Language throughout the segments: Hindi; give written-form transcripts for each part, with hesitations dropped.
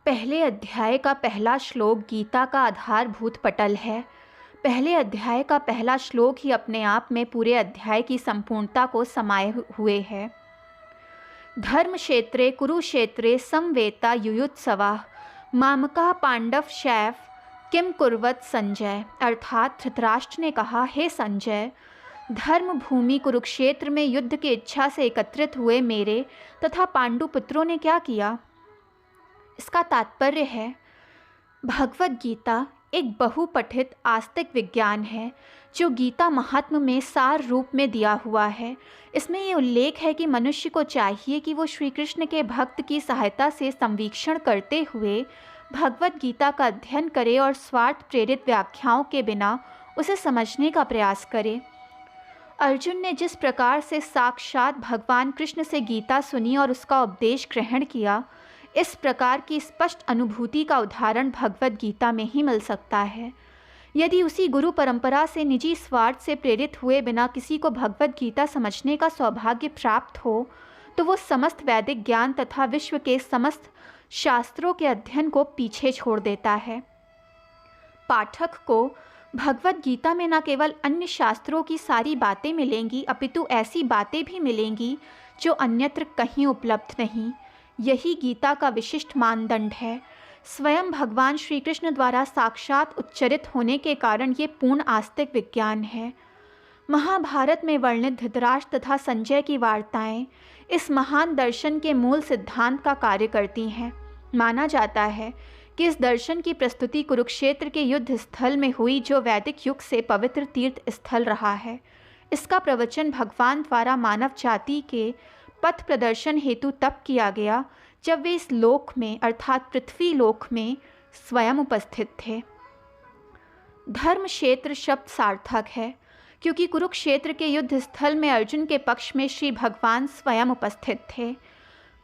पहले अध्याय का पहला श्लोक गीता का आधारभूत पटल है। पहले अध्याय का पहला श्लोक ही अपने आप में पूरे अध्याय की संपूर्णता को समाये हुए है। धर्म क्षेत्रे कुरुक्षेत्रे समवेता युयुत्सवा मामका पांडव शैव किम कुर्वत संजय। अर्थात धृतराष्ट्र ने कहा, हे संजय, धर्म भूमि कुरुक्षेत्र में युद्ध की इच्छा से एकत्रित हुए मेरे तथा पांडु पुत्रों ने क्या किया। इसका तात्पर्य है, भगवद गीता एक बहुपठित आस्तिक विज्ञान है जो गीता महात्म्य में सार रूप में दिया हुआ है। इसमें ये उल्लेख है कि मनुष्य को चाहिए कि वो श्री कृष्ण के भक्त की सहायता से संवीक्षण करते हुए भगवद गीता का अध्ययन करे और स्वार्थ प्रेरित व्याख्याओं के बिना उसे समझने का प्रयास करे। अर्जुन ने जिस प्रकार से साक्षात भगवान कृष्ण से गीता सुनी और उसका उपदेश ग्रहण किया, इस प्रकार की स्पष्ट अनुभूति का उदाहरण भगवद गीता में ही मिल सकता है। यदि उसी गुरु परंपरा से निजी स्वार्थ से प्रेरित हुए बिना किसी को भगवद गीता समझने का सौभाग्य प्राप्त हो, तो वो समस्त वैदिक ज्ञान तथा विश्व के समस्त शास्त्रों के अध्ययन को पीछे छोड़ देता है। पाठक को भगवद गीता में न केवल अन्य शास्त्रों की सारी बातें मिलेंगी, अपितु ऐसी बातें भी मिलेंगी जो अन्यत्र कहीं उपलब्ध नहीं। यही गीता का विशिष्ट मानदंड है। स्वयं भगवान श्री कृष्ण द्वारा साक्षात उच्चरित होने के कारण ये पूर्ण आस्तिक विज्ञान है। महाभारत में वर्णित धृतराष्ट्र तथा संजय की वार्ताएं इस महान दर्शन के मूल सिद्धांत का कार्य करती हैं। माना जाता है कि इस दर्शन की प्रस्तुति कुरुक्षेत्र के युद्ध स्थल में हुई, जो वैदिक युग से पवित्र तीर्थ स्थल रहा है। इसका प्रवचन भगवान द्वारा मानव जाति के पथ प्रदर्शन हेतु तब किया गया जब वे इस लोक में अर्थात पृथ्वी लोक में स्वयं उपस्थित थे। धर्म क्षेत्र शब्द सार्थक है क्योंकि कुरुक्षेत्र के युद्ध स्थल में अर्जुन के पक्ष में श्री भगवान स्वयं उपस्थित थे।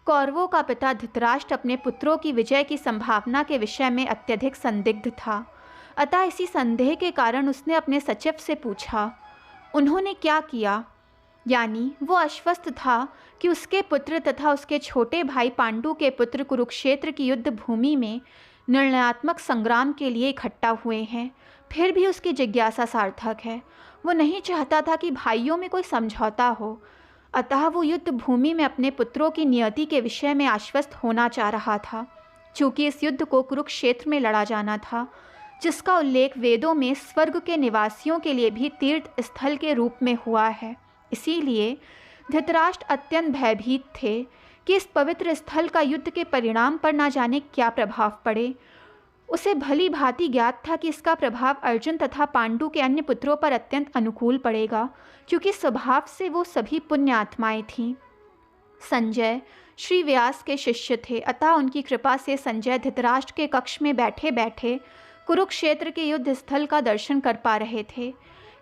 कौरवों का पिता धृतराष्ट्र अपने पुत्रों की विजय की संभावना के विषय में अत्यधिक संदिग्ध था। अतः इसी संदेह के कारण उसने अपने सचिव से पूछा, उन्होंने क्या किया। यानी वो आश्वस्त था कि उसके पुत्र तथा उसके छोटे भाई पांडु के पुत्र कुरुक्षेत्र की युद्ध भूमि में निर्णयात्मक संग्राम के लिए इकट्ठा हुए हैं। फिर भी उसकी जिज्ञासा सार्थक है। वो नहीं चाहता था कि भाइयों में कोई समझौता हो, अतः वो युद्ध भूमि में अपने पुत्रों की नियति के विषय में आश्वस्त होना चाह रहा था। चूँकि इस युद्ध को कुरुक्षेत्र में लड़ा जाना था, जिसका उल्लेख वेदों में स्वर्ग के निवासियों के लिए भी तीर्थ स्थल के रूप में हुआ है, इसीलिए धृतराष्ट्र अत्यंत भयभीत थे कि इस पवित्र स्थल का युद्ध के परिणाम पर ना जाने क्या प्रभाव पड़े। उसे भली भांति ज्ञात था कि इसका प्रभाव अर्जुन तथा पांडु के अन्य पुत्रों पर अत्यंत अनुकूल पड़ेगा, क्योंकि स्वभाव से वो सभी पुण्य आत्माएं थीं। संजय श्री व्यास के शिष्य थे, अतः उनकी कृपा से संजय धृतराष्ट्र के कक्ष में बैठे बैठे कुरुक्षेत्र के युद्ध स्थल का दर्शन कर पा रहे थे।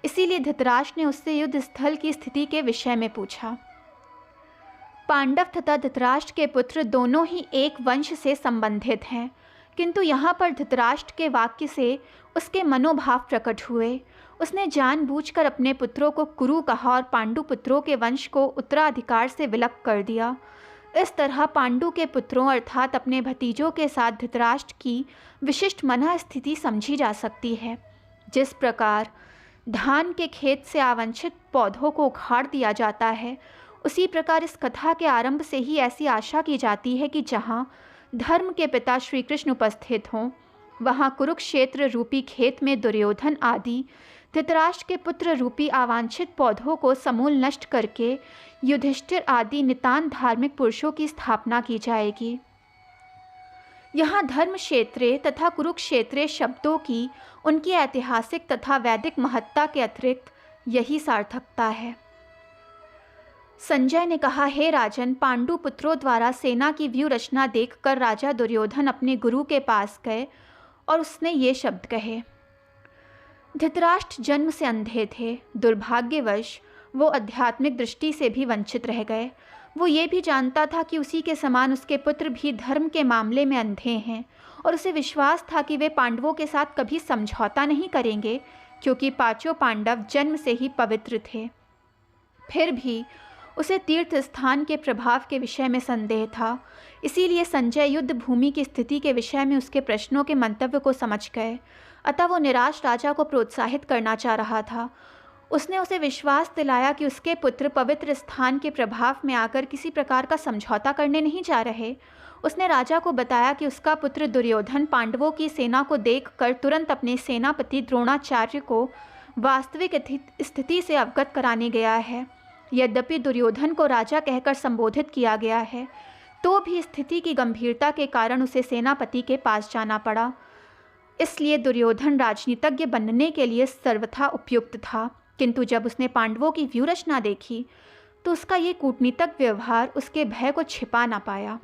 इसीलिए धृतराष्ट्र ने उससे युद्ध स्थल की स्थिति के विषय में पूछा। पांडव तथा धृतराष्ट्र के पुत्र दोनों ही एक वंश से संबंधित हैं, किंतु यहाँ पर धृतराष्ट्र के वाक्य से उसके मनोभाव प्रकट हुए। उसने जानबूझकर अपने पुत्रों को कुरु कहा और पांडु पुत्रों के वंश को उत्तराधिकार से विलग कर दिया। इस तरह पांडु के पुत्रों अर्थात अपने भतीजों के साथ धृतराष्ट्र की विशिष्ट मनः स्थिति समझी जा सकती है। जिस प्रकार धान के खेत से आवांछित पौधों को उखाड़ दिया जाता है, उसी प्रकार इस कथा के आरंभ से ही ऐसी आशा की जाती है कि जहाँ धर्म के पिता श्री कृष्ण उपस्थित हों, वहाँ कुरुक्षेत्र रूपी खेत में दुर्योधन आदि धृतराष्ट्र के पुत्र रूपी आवांछित पौधों को समूल नष्ट करके युधिष्ठिर आदि नितांत धार्मिक पुरुषों की स्थापना की जाएगी। यहाँ धर्म क्षेत्रे तथा कुरुक्षेत्रे शब्दों की उनकी ऐतिहासिक तथा वैदिक महत्ता के अतिरिक्त यही सार्थकता है। संजय ने कहा, हे राजन, पांडु पुत्रों द्वारा सेना की व्यूह रचना देखकर राजा दुर्योधन अपने गुरु के पास गए और उसने ये शब्द कहे। धृतराष्ट्र जन्म से अंधे थे। दुर्भाग्यवश वो आध्यात्मिक दृष्टि से भी वंचित रह गए। वो ये भी जानता था कि उसी के समान उसके पुत्र भी धर्म के मामले में अंधे हैं और उसे विश्वास था कि वे पांडवों के साथ कभी समझौता नहीं करेंगे, क्योंकि पांचों पांडव जन्म से ही पवित्र थे। फिर भी उसे तीर्थ स्थान के प्रभाव के विषय में संदेह था, इसीलिए संजय युद्ध भूमि की स्थिति के विषय में उसके प्रश्नों के मंतव्य को समझ गए। अतः वो निराश राजा को प्रोत्साहित करना चाह रहा था। उसने उसे विश्वास दिलाया कि उसके पुत्र पवित्र स्थान के प्रभाव में आकर किसी प्रकार का समझौता करने नहीं जा रहे। उसने राजा को बताया कि उसका पुत्र दुर्योधन पांडवों की सेना को देखकर तुरंत अपने सेनापति द्रोणाचार्य को वास्तविक स्थिति से अवगत कराने गया है। यद्यपि दुर्योधन को राजा कहकर संबोधित किया गया है, तो भी स्थिति की गंभीरता के कारण उसे सेनापति के पास जाना पड़ा। इसलिए दुर्योधन राजनीतिज्ञ बनने के लिए सर्वथा उपयुक्त था, किंतु जब उसने पांडवों की व्यूहरचना देखी तो उसका ये कूटनीतिक व्यवहार उसके भय को छिपा ना पाया।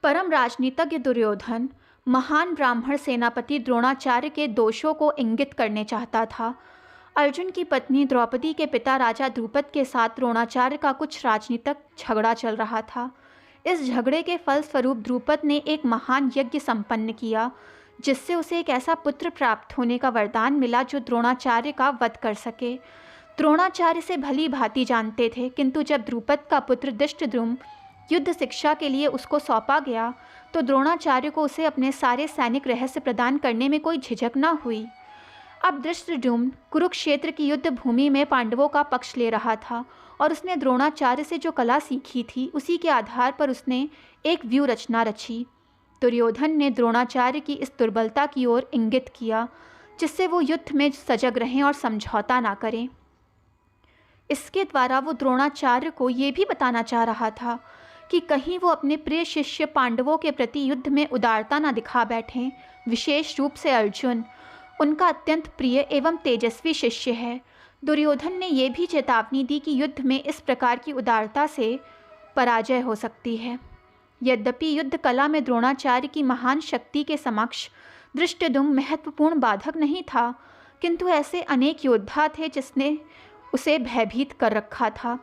परम राजनीतिज्ञ दुर्योधन महान ब्राह्मण सेनापति द्रोणाचार्य के दोषों को इंगित करने चाहता था। अर्जुन की पत्नी द्रौपदी के पिता राजा द्रुपद के साथ द्रोणाचार्य का कुछ राजनीतिक झगड़ा चल रहा था। इस झगड़े के फलस्वरूप द्रुपद ने एक महान यज्ञ संपन्न किया, जिससे उसे एक ऐसा पुत्र प्राप्त होने का वरदान मिला जो द्रोणाचार्य का वध कर सके। द्रोणाचार्य से भली भांति जानते थे, किंतु जब द्रुपद का पुत्र धृष्टद्युम्न युद्ध शिक्षा के लिए उसको सौंपा गया तो द्रोणाचार्य को उसे अपने सारे सैनिक रहस्य प्रदान करने में कोई झिझक न हुई। अब धृष्टद्युम्न कुरुक्षेत्र की युद्ध भूमि में पांडवों का पक्ष ले रहा था और उसने द्रोणाचार्य से जो कला सीखी थी उसी के आधार पर उसने एक व्यूह रचना रची। दुर्योधन ने द्रोणाचार्य की इस दुर्बलता की ओर इंगित किया, जिससे वो युद्ध में सजग रहें और समझौता ना करें। इसके द्वारा वो द्रोणाचार्य को ये भी बताना चाह रहा था कि कहीं वो अपने प्रिय शिष्य पांडवों के प्रति युद्ध में उदारता न दिखा बैठें। विशेष रूप से अर्जुन उनका अत्यंत प्रिय एवं तेजस्वी शिष्य है। दुर्योधन ने यह भी चेतावनी दी कि युद्ध में इस प्रकार की उदारता से पराजय हो सकती है। यद्यपि युद्ध कला में द्रोणाचार्य की महान शक्ति के समक्ष धृष्टद्युम्न महत्वपूर्ण बाधक नहीं था, किंतु ऐसे अनेक योद्धा थे जिसने उसे भयभीत कर रखा था।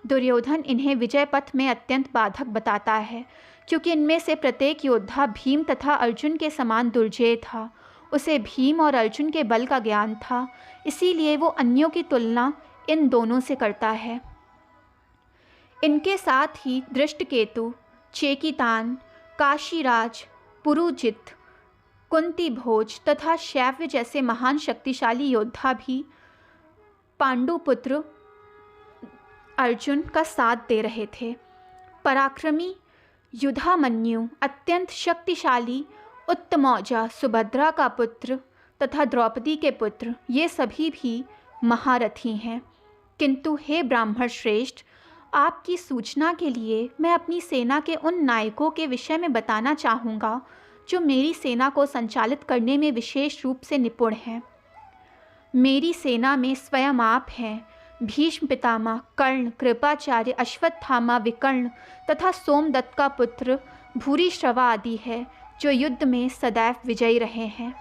दुर्योधन इन्हें विजय पथ में अत्यंत बाधक बताता है, क्योंकि इनमें से प्रत्येक योद्धा भीम तथा अर्जुन के समान दुर्जेय था। उसे भीम और अर्जुन के बल का ज्ञान था, इसीलिए वो अन्यों की तुलना इन दोनों से करता है। इनके साथ ही दृष्टकेतु, चेकितान, काशीराज, पुरुजित, कुंती भोज तथा शैव्य जैसे महान शक्तिशाली योद्धा भी पांडुपुत्र अर्जुन का साथ दे रहे थे। पराक्रमी युधामन्यु, अत्यंत शक्तिशाली उत्तमौजा, सुभद्रा का पुत्र तथा द्रौपदी के पुत्र, ये सभी भी महारथी हैं। किंतु हे ब्राह्मण श्रेष्ठ, आपकी सूचना के लिए मैं अपनी सेना के उन नायकों के विषय में बताना चाहूँगा जो मेरी सेना को संचालित करने में विशेष रूप से निपुण हैं। मेरी सेना में स्वयं आप हैं, भीष्म पितामह, कर्ण, कृपाचार्य, अश्वत्थामा, विकर्ण तथा सोमदत्त का पुत्र भूरिश्रवा आदि है, जो युद्ध में सदैव विजयी रहे हैं।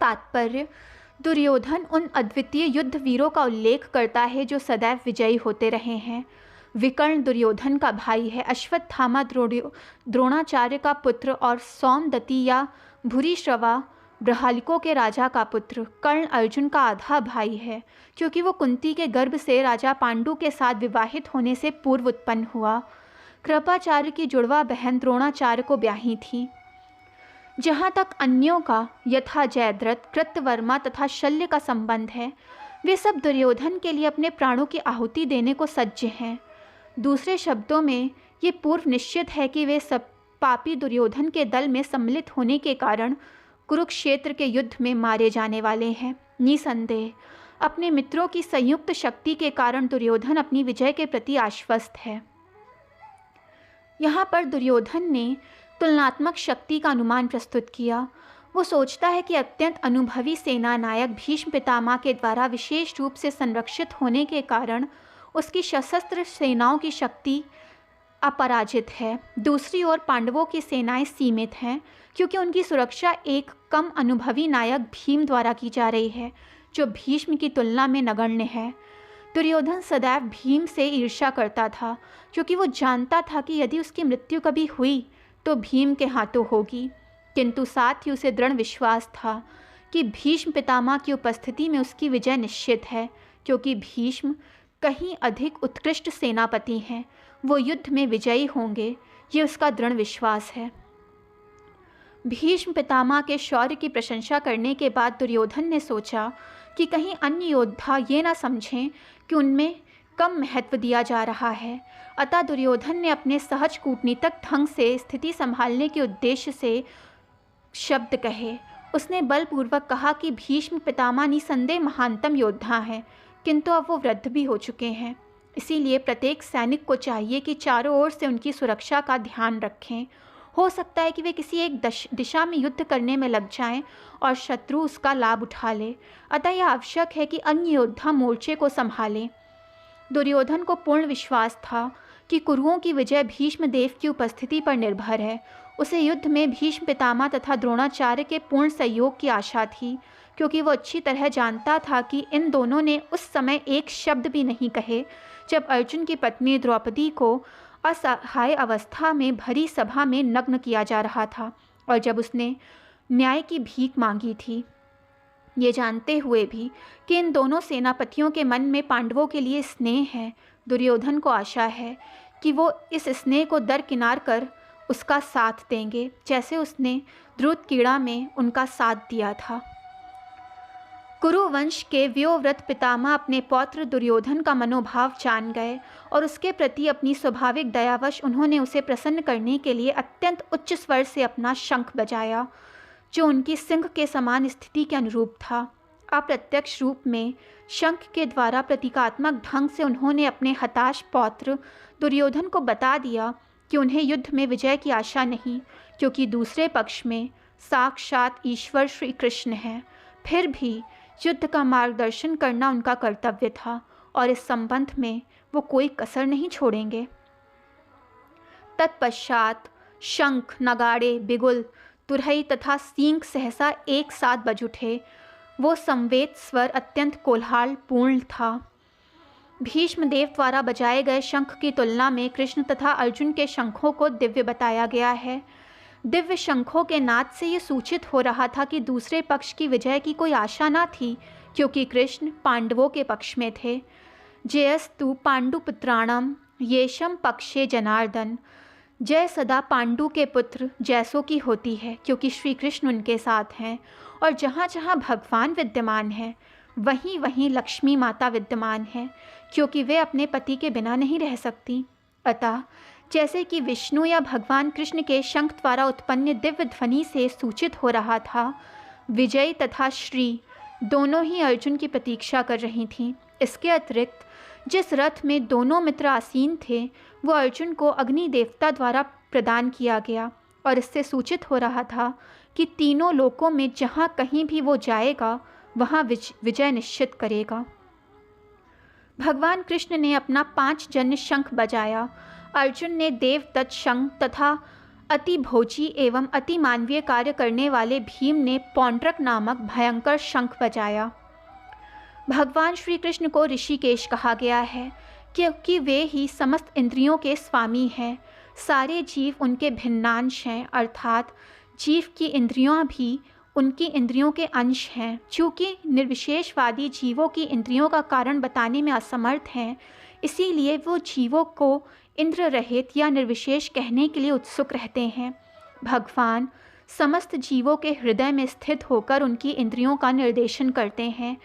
तात्पर्य: दुर्योधन उन अद्वितीय युद्ध वीरों का उल्लेख करता है जो सदैव विजयी होते रहे हैं। विकर्ण दुर्योधन का भाई है, अश्वत्थामा द्रोणाचार्य का पुत्र और सोमदत्ती या भूरिश्रवा ब्रहालिकों के राजा का पुत्र। कर्ण अर्जुन का आधा भाई है, क्योंकि वो कुंती के गर्भ से राजा पांडु के साथ विवाहित होने से पूर्व उत्पन्न हुआ। कृपाचार्य की जुड़वा बहन द्रोणाचार्य को ब्याही थी। जहाँ तक अन्यों का यथा जयद्रथ, कृतवर्मा तथा शल्य का संबंध है, वे सब दुर्योधन के लिए अपने प्राणों की आहुति देने को सज्ज हैं। दूसरे शब्दों में ये पूर्व निश्चित है कि वे सब पापी दुर्योधन के दल में सम्मिलित होने के कारण कुरुक्षेत्र के युद्ध में मारे जाने वाले हैं। निसंदेह अपने मित्रों की संयुक्त शक्ति के कारण दुर्योधन अपनी विजय के प्रति आश्वस्त है। यहाँ पर दुर्योधन ने तुलनात्मक शक्ति का अनुमान प्रस्तुत किया। वो सोचता है कि अत्यंत अनुभवी सेना नायक भीष्म पितामह के द्वारा विशेष रूप से संरक्षित होने के कारण उसकी सशस्त्र सेनाओं की शक्ति अपराजित है। दूसरी ओर पांडवों की सेनाएं सीमित हैं, क्योंकि उनकी सुरक्षा एक कम अनुभवी नायक भीम द्वारा की जा रही है, जो भीष्म की तुलना में नगण्य है। दुर्योधन सदैव भीम से ईर्ष्या करता था, क्योंकि वो जानता था कि यदि उसकी मृत्यु कभी हुई तो भीम के हाथों होगी। किंतु साथ ही उसे दृढ़ विश्वास था कि भीष्म पितामह की उपस्थिति में उसकी विजय निश्चित है, क्योंकि भीष्म कहीं अधिक उत्कृष्ट सेनापति हैं, वो युद्ध में विजयी होंगे, ये उसका दृढ़ विश्वास है। भीष्म पितामह के शौर्य की प्रशंसा करने के बाद दुर्योधन ने सोचा कि कहीं अन्य योद्धा ये ना समझें कि उनमें कम महत्व दिया जा रहा है। अतः दुर्योधन ने अपने सहज कूटनीतिक ढंग से स्थिति संभालने के उद्देश्य से शब्द कहे। उसने बलपूर्वक कहा कि भीष्म पितामह निसंदेह महानतम योद्धा हैं, किंतु अब वो वृद्ध भी हो चुके हैं। इसीलिए प्रत्येक सैनिक को चाहिए कि चारों ओर से उनकी सुरक्षा का ध्यान रखें। हो सकता है कि वे किसी एक दिशा में युद्ध करने में लग जाएं और शत्रु उसका लाभ उठा ले। अतः यह आवश्यक है कि अन्य योद्धा मोर्चे को संभालें। दुर्योधन को पूर्ण विश्वास था कि कुरुओं की विजय भीष्म देव की उपस्थिति पर निर्भर है। उसे युद्ध में भीष्म पितामह तथा द्रोणाचार्य के पूर्ण सहयोग की आशा थी, क्योंकि वो अच्छी तरह जानता था कि इन दोनों ने उस समय एक शब्द भी नहीं कहे जब अर्जुन की पत्नी द्रौपदी को असहाय अवस्था में भरी सभा में नग्न किया जा रहा था और जब उसने न्याय की भीख मांगी थी। ये जानते हुए भी कि इन दोनों सेनापतियों के मन में पांडवों के लिए स्नेह है, दुर्योधन को आशा है कि वो इस स्नेह को दरकिनार कर उसका साथ देंगे, जैसे उसने द्रुत कीड़ा में उनका साथ दिया था। कुरुवंश के व्योव्रत पितामह अपने पौत्र दुर्योधन का मनोभाव जान गए और उसके प्रति अपनी स्वाभाविक दयावश उन्होंने उसे प्रसन्न करने के लिए अत्यंत उच्च स्वर से अपना शंख बजाया, जो उनकी सिंह के समान स्थिति के अनुरूप था। अप्रत्यक्ष रूप में शंख के द्वारा प्रतीकात्मक ढंग से उन्होंने अपने हताश पौत्र दुर्योधन को बता दिया कि उन्हें युद्ध में विजय की आशा नहीं, क्योंकि दूसरे पक्ष में साक्षात ईश्वर श्री कृष्ण हैं। फिर भी युद्ध का मार्गदर्शन करना उनका कर्तव्य था और इस संबंध में वो कोई कसर नहीं छोड़ेंगे। तत्पश्चात शंख, नगाड़े, बिगुल, तुरहई तथा सींग सहसा एक साथ बज उठे। वो संवेद स्वर अत्यंत कोलाहलपूर्ण था। भीष्म देव द्वारा बजाए गए शंख की तुलना में कृष्ण तथा अर्जुन के शंखों को दिव्य बताया गया है। दिव्य शंखों के नाद से ये सूचित हो रहा था कि दूसरे पक्ष की विजय की कोई आशा न थी, क्योंकि कृष्ण पांडवों के पक्ष में थे। जयस्तु पांडुपुत्राणम येषम पक्षे जनार्दन। जय सदा पांडु के पुत्र जैसों की होती है, क्योंकि श्री कृष्ण उनके साथ हैं और जहाँ जहाँ भगवान विद्यमान हैं वहीं वहीं लक्ष्मी माता विद्यमान है, क्योंकि वे अपने पति के बिना नहीं रह सकती। अतः जैसे कि विष्णु या भगवान कृष्ण के शंख द्वारा उत्पन्न दिव्य ध्वनि से सूचित हो रहा था, विजय तथा श्री दोनों ही अर्जुन की प्रतीक्षा कर रही थीं। इसके अतिरिक्त जिस रथ में दोनों मित्र आसीन थे वो अर्जुन को अग्नि देवता द्वारा प्रदान किया गया और इससे सूचित हो रहा था कि तीनों लोकों में जहाँ कहीं भी वो जाएगा वहाँ विजय निश्चित करेगा। भगवान कृष्ण ने अपना 5 जन्य शंख बजाया। अर्जुन ने देवदत्त शंख तथा अति भोजी एवं अति मानवीय कार्य करने वाले भीम ने पौंड्रक नामक भयंकर शंख बजाया। भगवान श्री कृष्ण को ऋषिकेश कहा गया है क्योंकि वे ही समस्त इंद्रियों के स्वामी हैं। सारे जीव उनके भिन्नांश हैं, अर्थात जीव की इंद्रियां भी उनकी इंद्रियों के अंश हैं। चूँकि निर्विशेषवादी जीवों की इंद्रियों का कारण बताने में असमर्थ हैं, इसीलिए वो जीवों को इंद्र रहित या निर्विशेष कहने के लिए उत्सुक रहते हैं। भगवान समस्त जीवों के हृदय में स्थित होकर उनकी इंद्रियों का निर्देशन करते हैं,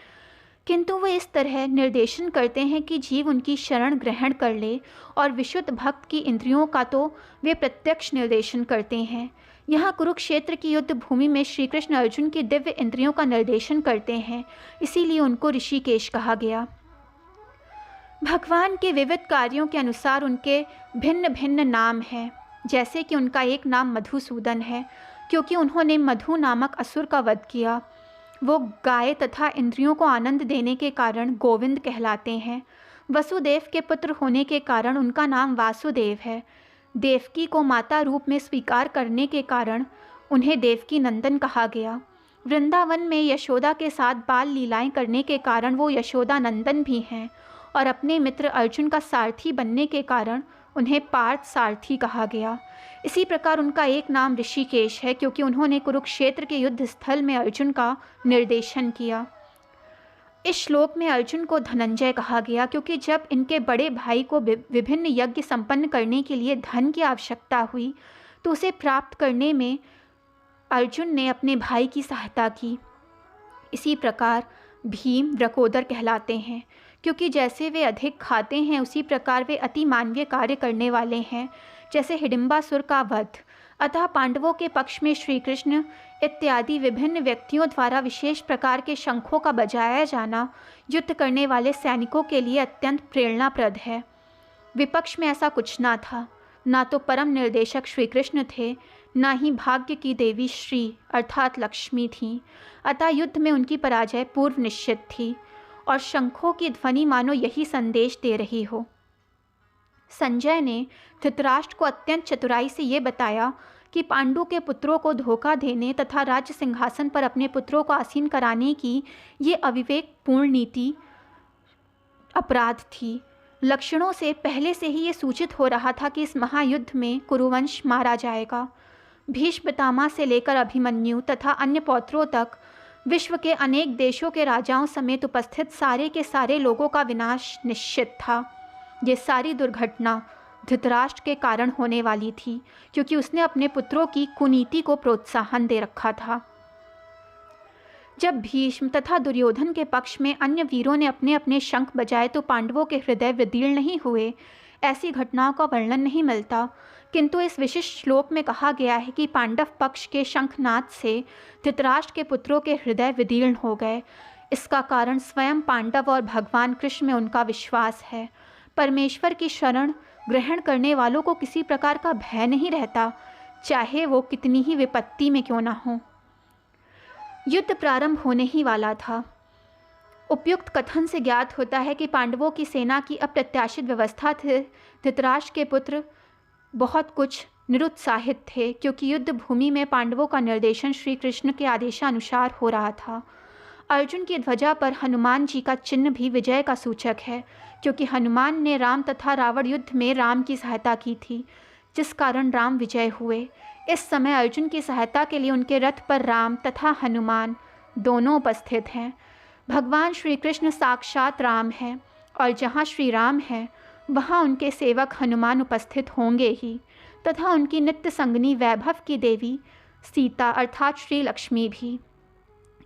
किंतु वे इस तरह निर्देशन करते हैं कि जीव उनकी शरण ग्रहण कर ले, और विशुद्ध भक्त की इंद्रियों का तो वे प्रत्यक्ष निर्देशन करते हैं। यहाँ कुरुक्षेत्र की युद्ध भूमि में श्री कृष्ण अर्जुन की दिव्य इंद्रियों का निर्देशन करते हैं, इसीलिए उनको ऋषिकेश कहा गया। भगवान के विविध कार्यों के अनुसार उनके भिन्न भिन्न नाम हैं। जैसे कि उनका एक नाम मधुसूदन है, क्योंकि उन्होंने मधु नामक असुर का वध किया। वो गाय तथा इंद्रियों को आनंद देने के कारण गोविंद कहलाते हैं। वसुदेव के पुत्र होने के कारण उनका नाम वासुदेव है। देवकी को माता रूप में स्वीकार करने के कारण उन्हें देवकी नंदन कहा गया। वृंदावन में यशोदा के साथ बाल लीलाएं करने के कारण वो यशोदा नंदन भी हैं, और अपने मित्र अर्जुन का सारथी बनने के कारण उन्हें पार्थ सारथी कहा गया। इसी प्रकार उनका एक नाम ऋषिकेश है, क्योंकि उन्होंने कुरुक्षेत्र के युद्ध स्थल में अर्जुन का निर्देशन किया। इस श्लोक में अर्जुन को धनंजय कहा गया क्योंकि जब इनके बड़े भाई को विभिन्न यज्ञ संपन्न करने के लिए धन की आवश्यकता हुई तो उसे प्राप्त करने में अर्जुन ने अपने भाई की सहायता की। इसी प्रकार भीम व्रकोदर कहलाते हैं क्योंकि जैसे वे अधिक खाते हैं उसी प्रकार वे अति मानवीय कार्य करने वाले हैं, जैसे हिडिंबासुर का वध। अतः पांडवों के पक्ष में श्री कृष्ण इत्यादि विभिन्न व्यक्तियों द्वारा विशेष प्रकार के शंखों का बजाया जाना युद्ध करने वाले सैनिकों के लिए अत्यंत प्रेरणाप्रद है। विपक्ष में ऐसा कुछ ना था, ना तो परम निर्देशक श्री कृष्ण थे, ना ही भाग्य की देवी श्री अर्थात लक्ष्मी थीं। अतः युद्ध में उनकी पराजय पूर्व निश्चित थी और शंखों की ध्वनि मानो यही संदेश दे रही हो। संजय ने धृतराष्ट्र को अत्यंत चतुराई से ये बताया कि पांडु के पुत्रों को धोखा देने तथा राज्य सिंहासन पर अपने पुत्रों को आसीन कराने की ये अविवेकपूर्ण नीति अपराध थी। लक्षणों से पहले से ही ये सूचित हो रहा था कि इस महायुद्ध में कुरुवंश मारा जाएगा। भीष्म पितामह से लेकर अभिमन्यु तथा अन्य पौत्रों तक विश्व के अनेक देशों के राजाओं समेत उपस्थित सारे के सारे लोगों का विनाश निश्चित था। ये सारी दुर्घटना धृतराष्ट्र के कारण होने वाली थी क्योंकि उसने अपने पुत्रों की कुनीति को प्रोत्साहन दे रखा था। जब भीष्म तथा दुर्योधन के पक्ष में अन्य वीरों ने अपने अपने शंख बजाए तो पांडवों के हृदय विदीर्ण नहीं हुए। ऐसी घटनाओं का वर्णन नहीं मिलता, किंतु इस विशिष्ट श्लोक में कहा गया है कि पांडव पक्ष के शंखनाद से धृतराष्ट्र के पुत्रों के हृदय विदीर्ण हो गए। इसका कारण स्वयं पांडव और भगवान कृष्ण में उनका विश्वास है। परमेश्वर की शरण ग्रहण करने वालों को किसी प्रकार का भय नहीं रहता, चाहे वो कितनी ही विपत्ति में क्यों ना हो। युद्ध प्रारंभ होने ही वाला था। उपयुक्त कथन से ज्ञात होता है कि पांडवों की सेना की अप्रत्याशित व्यवस्था से धृतराष्ट्र के पुत्र बहुत कुछ निरुत्साहित थे क्योंकि युद्ध भूमि में पांडवों का निर्देशन श्री कृष्ण के आदेशानुसार हो रहा था। अर्जुन की ध्वजा पर हनुमान जी का चिन्ह भी विजय का सूचक है क्योंकि हनुमान ने राम तथा रावण युद्ध में राम की सहायता की थी, जिस कारण राम विजय हुए। इस समय अर्जुन की सहायता के लिए उनके रथ पर राम तथा हनुमान दोनों उपस्थित हैं। भगवान श्री कृष्ण साक्षात राम हैं और जहाँ श्री राम हैं वहाँ उनके सेवक हनुमान उपस्थित होंगे ही तथा उनकी नित्य संगनी वैभव की देवी सीता अर्थात श्री लक्ष्मी भी।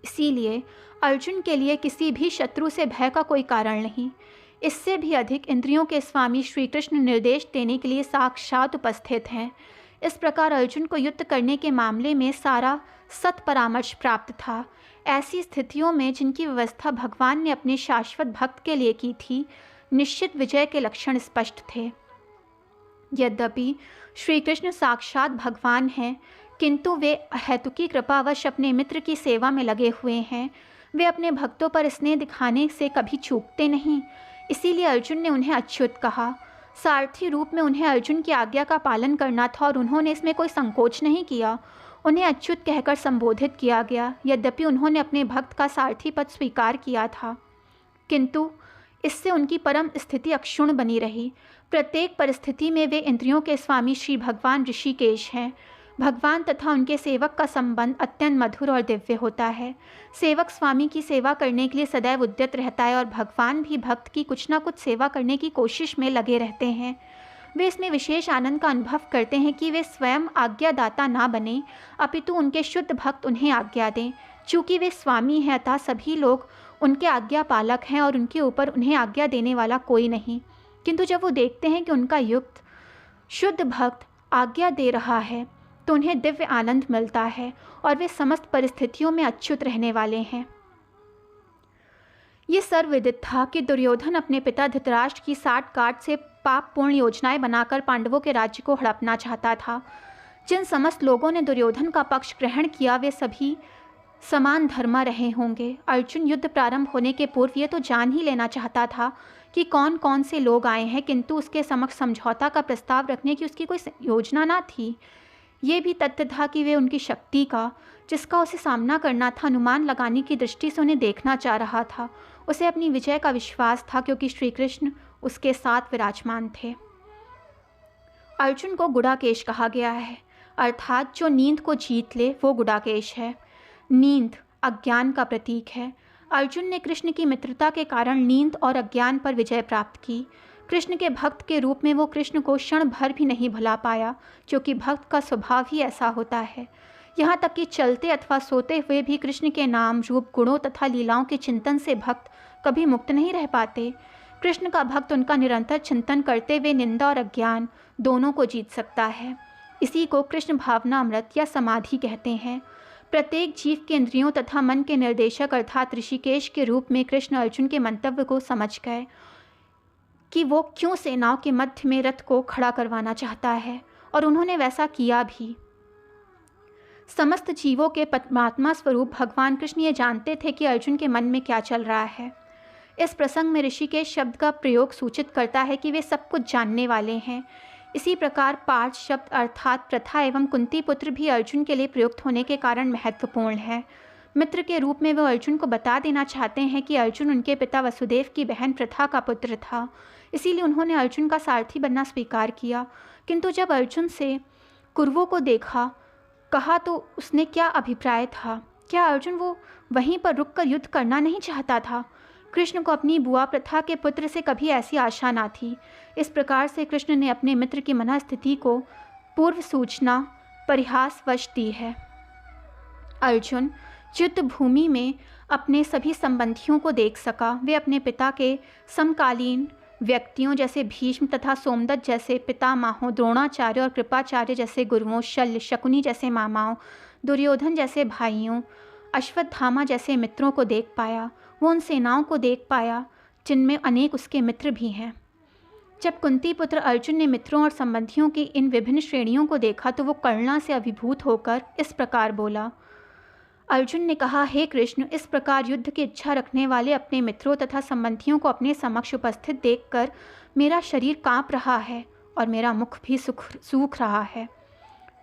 इसीलिए अर्जुन के लिए किसी भी शत्रु से भय का कोई कारण नहीं। इससे भी अधिक इंद्रियों के स्वामी श्री कृष्ण निर्देश देने के लिए साक्षात उपस्थित हैं। इस प्रकार अर्जुन को युद्ध करने के मामले में सारा सत परामर्श प्राप्त था। ऐसी स्थितियों में जिनकी व्यवस्था भगवान ने अपने शाश्वत भक्त के लिए की थी, निश्चित विजय के लक्षण स्पष्ट थे। यद्यपि श्री कृष्ण साक्षात भगवान हैं, किंतु वे अहेतुकी कृपावश अपने मित्र की सेवा में लगे हुए हैं। वे अपने भक्तों पर स्नेह दिखाने से कभी चूकते नहीं। इसीलिए अर्जुन ने उन्हें अच्युत कहा। सारथी रूप में उन्हें अर्जुन की आज्ञा का पालन करना था और उन्होंने इसमें कोई संकोच नहीं किया। उन्हें अच्युत कहकर संबोधित किया गया। यद्यपि उन्होंने अपने भक्त का सारथी पद स्वीकार किया था, किंतु इससे उनकी परम स्थिति अक्षुण्ण बनी रही। प्रत्येक परिस्थिति में वे इंद्रियों के स्वामी श्री भगवान ऋषिकेश हैं। भगवान तथा उनके सेवक का संबंध अत्यंत मधुर और दिव्य होता है। सेवक स्वामी की सेवा करने के लिए सदैव उद्यत रहता है और भगवान भी भक्त की कुछ ना कुछ सेवा करने की कोशिश में लगे रहते हैं। वे इसमें विशेष आनंद का अनुभव करते हैं कि वे स्वयं आज्ञादाता ना बने, अपितु उनके शुद्ध भक्त उन्हें आज्ञा दें। चूँकि वे स्वामी हैं अतः सभी लोग उनके आज्ञा पालक हैं और उनके ऊपर उन्हें आज्ञा देने वाला कोई नहीं। किंतु जब वो देखते हैं कि उनका युक्त शुद्ध भक्त आज्ञा दे रहा है तो उन्हें दिव्य आनंद मिलता है और वे समस्त परिस्थितियों में अच्युत रहने वाले हैं। ये सर्वविदित था कि दुर्योधन अपने पिता धृतराष्ट्र की साठ काट से पापपूर्ण योजनाएं बनाकर पांडवों के राज्य को हड़पना चाहता था। जिन समस्त लोगों ने दुर्योधन का पक्ष ग्रहण किया वे सभी समान धर्मा रहे होंगे। अर्जुन युद्ध प्रारंभ होने के पूर्व ये तो जान ही लेना चाहता था कि कौन कौन से लोग आए हैं, किंतु उसके समक्ष समझौता का प्रस्ताव रखने की उसकी कोई योजना ना थी। ये भी तथ्य था कि वे उनकी शक्ति का, जिसका उसे सामना करना था, अनुमान लगाने की दृष्टि से उन्हें देखना चाह रहा था। उसे अपनी विजय का विश्वास था क्योंकि श्री कृष्ण उसके साथ विराजमान थे। अर्जुन को गुडाकेश कहा गया है, अर्थात जो नींद को जीत ले वो गुडाकेश है। नींद अज्ञान का प्रतीक है। अर्जुन ने कृष्ण की मित्रता के कारण नींद और अज्ञान पर विजय प्राप्त की। कृष्ण के भक्त के रूप में वो कृष्ण को क्षण भर भी नहीं भुला पाया, क्योंकि भक्त का स्वभाव ही ऐसा होता है। यहाँ तक कि चलते अथवा सोते हुए भी कृष्ण के नाम, रूप, गुणों तथा लीलाओं के चिंतन से भक्त कभी मुक्त नहीं रह पाते। कृष्ण का भक्त उनका निरंतर चिंतन करते हुए निंदा और अज्ञान दोनों को जीत सकता है। इसी को कृष्ण भावनामृत या समाधि कहते हैं। प्रत्येक जीव के इंद्रियों तथा मन के निर्देशक अर्थात ऋषिकेश के रूप में कृष्ण अर्जुन के मंतव्य को समझ गए कि वो क्यों सेनाओं के मध्य में रथ को खड़ा करवाना चाहता है, और उन्होंने वैसा किया भी। समस्त जीवों के परमात्मा स्वरूप भगवान कृष्ण ये जानते थे कि अर्जुन के मन में क्या चल रहा है। इस प्रसंग में ऋषिकेश शब्द का प्रयोग सूचित करता है कि वे सब कुछ जानने वाले हैं। इसी प्रकार पार्थ शब्द अर्थात प्रथा एवं कुंती पुत्र भी अर्जुन के लिए प्रयुक्त होने के कारण महत्वपूर्ण है। मित्र के रूप में वो अर्जुन को बता देना चाहते हैं कि अर्जुन उनके पिता वसुदेव की बहन प्रथा का पुत्र था, इसीलिए उन्होंने अर्जुन का सारथी बनना स्वीकार किया। किंतु जब अर्जुन से कुरवों को कहा तो उसने क्या अभिप्राय था? क्या अर्जुन वो वहीं पर रुककर युद्ध करना नहीं चाहता था? कृष्ण को अपनी बुआ प्रथा के पुत्र से कभी ऐसी आशा ना थी। इस प्रकार से कृष्ण ने अपने मित्र की मनस्थिति को पूर्व सूचना परिहासवश दी है। अर्जुन युद्ध भूमि में अपने सभी संबंधियों को देख सका। वे अपने पिता के समकालीन व्यक्तियों जैसे भीष्म तथा सोमदत्त जैसे पितामहों, द्रोणाचार्य और कृपाचार्य जैसे गुरुओं, शल्य, शकुनी जैसे मामाओं, दुर्योधन जैसे भाइयों, अश्वत्थामा जैसे मित्रों को देख पाया। वो उन सेनाओं को देख पाया जिनमें अनेक उसके मित्र भी हैं। जब कुंती पुत्र अर्जुन ने मित्रों और संबंधियों की इन विभिन्न श्रेणियों को देखा तो वो करुणा से अभिभूत होकर इस प्रकार बोला। अर्जुन ने कहा, हे कृष्ण, इस प्रकार युद्ध की इच्छा रखने वाले अपने मित्रों तथा संबंधियों को अपने समक्ष उपस्थित देखकर मेरा शरीर काँप रहा है और मेरा मुख भी सूख रहा है।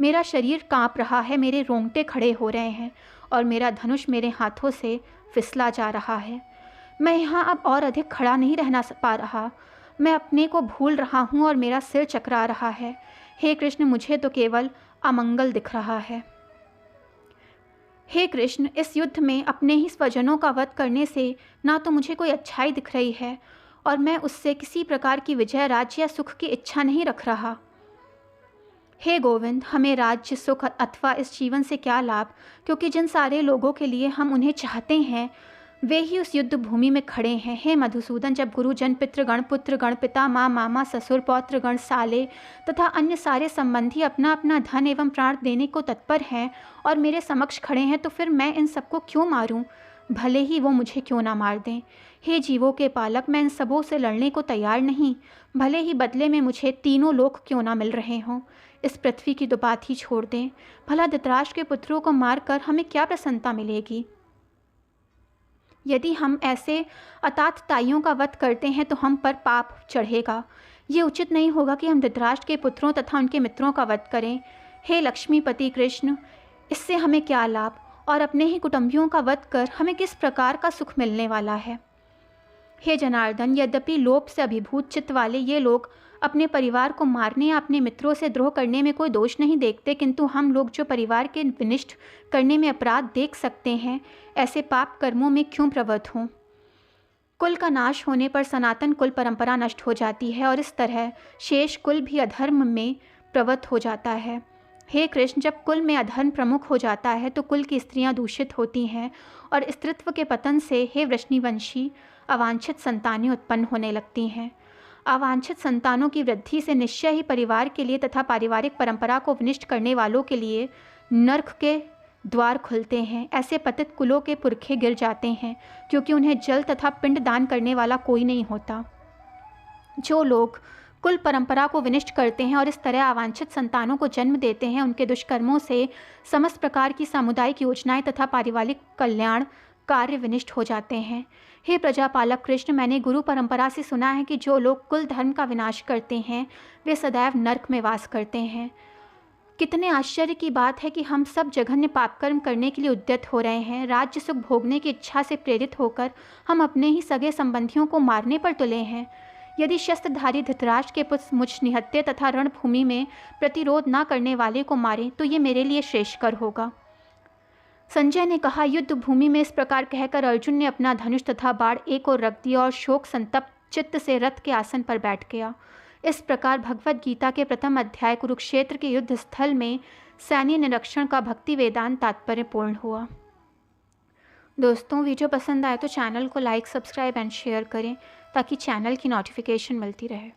मेरा शरीर काँप रहा है, मेरे रोंगटे खड़े हो रहे हैं और मेरा धनुष मेरे हाथों से फिसला जा रहा है। मैं यहाँ अब और अधिक खड़ा नहीं रहना पा रहा। मैं अपने को भूल रहा हूँ और मेरा सिर चकरा रहा है। हे कृष्ण, मुझे तो केवल अमंगल दिख रहा है। हे कृष्ण, इस युद्ध में अपने ही स्वजनों का वध करने से ना तो मुझे कोई अच्छाई दिख रही है और मैं उससे किसी प्रकार की विजय, राज्य या सुख की इच्छा नहीं रख रहा। हे गोविंद, हमें राज्य, सुख अथवा इस जीवन से क्या लाभ, क्योंकि जिन सारे लोगों के लिए हम उन्हें चाहते हैं वे ही उस युद्ध भूमि में खड़े हैं। हे मधुसूदन, जब गुरुजन, पितृगण, पुत्रगण, पिता, माँ, मामा, ससुर, पौत्रगण, साले तथा अन्य सारे संबंधी अपना अपना धन एवं प्राण देने को तत्पर हैं और मेरे समक्ष खड़े हैं, तो फिर मैं इन सबको क्यों मारूं? भले ही वो मुझे क्यों ना मार दें। हे जीवों के पालक, मैं इन सबों से लड़ने को तैयार नहीं, भले ही बदले में मुझे तीनों लोक क्यों ना मिल रहे हों। इस पृथ्वी की तो बात ही छोड़ दें। भला धृतराष्ट्र के पुत्रों को मारकर हमें क्या प्रसन्नता मिलेगी? यदि हम ऐसे अतातताइयों का वध करते हैं तो हम पर पाप चढ़ेगा। ये उचित नहीं होगा कि हम धृतराष्ट्र के पुत्रों तथा उनके मित्रों का वध करें। हे लक्ष्मीपति कृष्ण, इससे हमें क्या लाभ और अपने ही कुटुंबियों का वध कर हमें किस प्रकार का सुख मिलने वाला है? हे जनार्दन, यद्यपि लोभ से अभिभूत चित्त वाले ये लोग अपने परिवार को मारने या अपने मित्रों से द्रोह करने में कोई दोष नहीं देखते, किंतु हम लोग जो परिवार के विनिष्ट करने में अपराध देख सकते हैं, ऐसे पाप कर्मों में क्यों प्रवृत्त हों? कुल का नाश होने पर सनातन कुल परंपरा नष्ट हो जाती है और इस तरह शेष कुल भी अधर्म में प्रवृत्त हो जाता है। हे कृष्ण, जब कुल में अधर्म प्रमुख हो जाता है तो कुल की स्त्रियां दूषित होती हैं और स्त्रीत्व के पतन से हे वृष्णिवंशी अवांछित संतानें उत्पन्न होने लगती हैं। अवांछित संतानों की वृद्धि से निश्चय ही परिवार के लिए तथा पारिवारिक परंपरा को विनिष्ट करने वालों के लिए नरक के द्वार खुलते हैं। ऐसे पतित कुलों के पुरखे गिर जाते हैं, क्योंकि उन्हें जल तथा पिंड दान करने वाला कोई नहीं होता। जो लोग कुल परंपरा को विनिष्ट करते हैं और इस तरह अवांछित संतानों को जन्म देते हैं, उनके दुष्कर्मों से समस्त प्रकार की सामुदायिक योजनाएं तथा पारिवारिक कल्याण कार्य विनिष्ट हो जाते हैं। हे प्रजापालक कृष्ण, मैंने गुरु परंपरा से सुना है कि जो लोग कुल धर्म का विनाश करते हैं वे सदैव नरक में वास करते हैं। कितने आश्चर्य की बात है कि हम सब जघन्य पापकर्म करने के लिए उद्यत हो रहे हैं। राज्य सुख भोगने की इच्छा से प्रेरित होकर हम अपने ही सगे संबंधियों को मारने पर तुले हैं। यदि शस्त्रधारी धृतराष्ट्र के पुत्र मुझ निहत्थे तथा रणभूमि में प्रतिरोध न करने वाले को मारें तो ये मेरे लिए श्रेष्ठकर होगा। संजय ने कहा। युद्ध भूमि में इस प्रकार कहकर अर्जुन ने अपना धनुष तथा बाण एक ओर रख दिया और शोक संतप्त चित्त से रथ के आसन पर बैठ गया। इस प्रकार भगवद गीता के प्रथम अध्याय कुरुक्षेत्र के युद्ध स्थल में सैन्य निरीक्षण का भक्ति वेदांत तात्पर्य पूर्ण हुआ। दोस्तों, वीडियो पसंद आए तो चैनल को लाइक, सब्सक्राइब एंड शेयर करें ताकि चैनल की नोटिफिकेशन मिलती रहे।